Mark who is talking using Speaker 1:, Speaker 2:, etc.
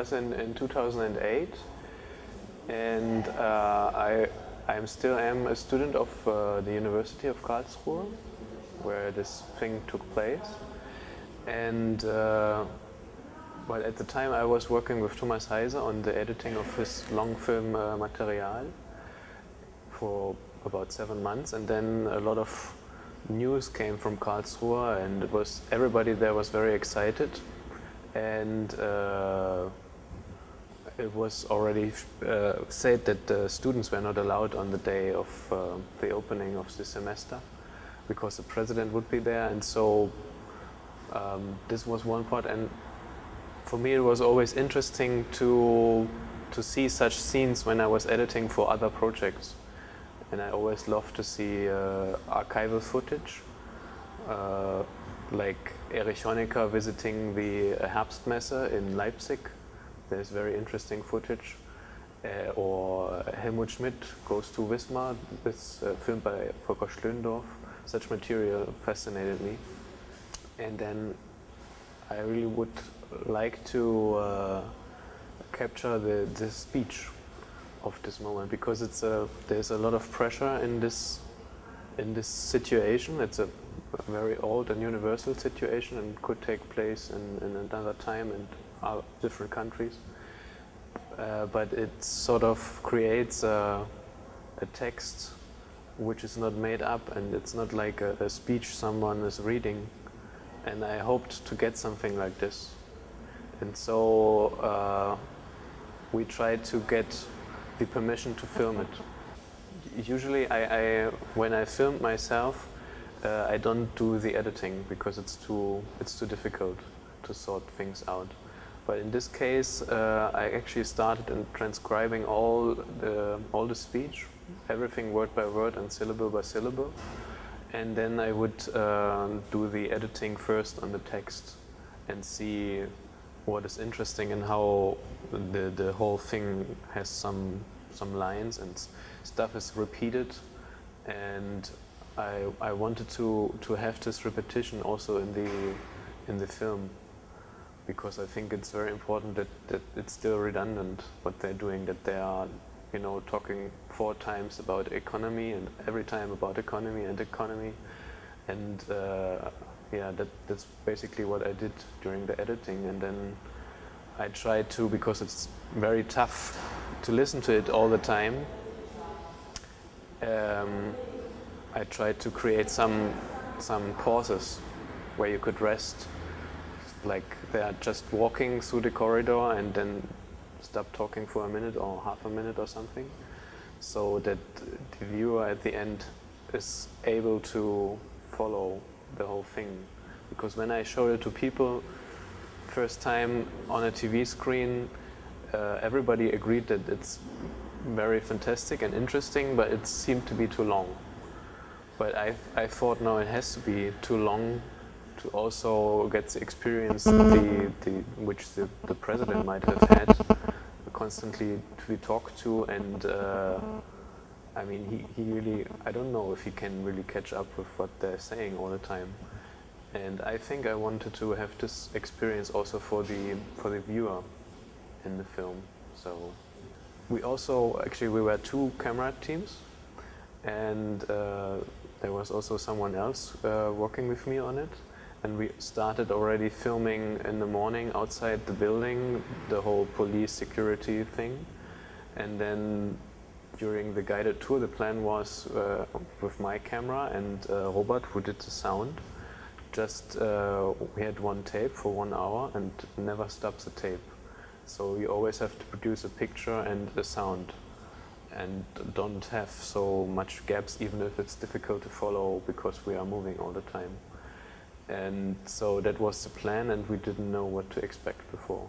Speaker 1: was in 2008, and I still am a student of the University of Karlsruhe, where this thing took place. And well, at the time I was working with Thomas Heise on the editing of his long film Material for about 7 months, and then a lot of news came from Karlsruhe, and everybody there was very excited, and it was already said that the students were not allowed on the day of the opening of the semester because the president would be there, and so this was one part. And for me it was always interesting to see such scenes when I was editing for other projects. And I always love to see archival footage, like Erich Honecker visiting the Herbstmesse in Leipzig. There's very interesting footage. Or Helmut Schmidt goes to Wismar, this film by Volker Schlöndorff. Such material fascinated me. And then I really would like to capture the speech of this moment, because there's a lot of pressure in this situation. It's a very old and universal situation and could take place in another time and different countries. But it sort of creates a text which is not made up, and it's not like a speech someone is reading. And I hoped to get something like this. And so we tried to get the permission to film it. Usually when I film myself, I don't do the editing because it's too difficult to sort things out. But in this case, I actually started in transcribing all the speech, everything word by word and syllable by syllable. And then I would do the editing first on the text and see what is interesting and how the whole thing has some lines and stuff is repeated. And I wanted to have this repetition also in the film, because I think it's very important that it's still redundant what they're doing, that they are, you know, talking 4 times about economy and every time about economy and economy. And yeah, that's basically what I did during the editing. And then I tried to, because it's very tough to listen to it all the time, I tried to create some pauses where you could rest, like they're just walking through the corridor and then stop talking for a minute or half a minute or something, so that the viewer at the end is able to follow the whole thing. Because when I showed it to people first time on a TV screen, everybody agreed that it's very fantastic and interesting, but it seemed to be too long. But I thought, no, it has to be too long to also get the experience which the president might have had constantly to be talked to. And I mean, he really, I don't know if he can really catch up with what they're saying all the time. And I think I wanted to have this experience also for the viewer in the film. So we were 2 camera teams, and there was also someone else working with me on it. And we started already filming in the morning outside the building, the whole police security thing. And then during the guided tour, the plan was with my camera and Robert, who did the sound. Just we had 1 tape for 1 hour and never stops the tape. So you always have to produce a picture and the sound, and don't have so much gaps, even if it's difficult to follow because we are moving all the time. And so that was the plan, and we didn't know what to expect before.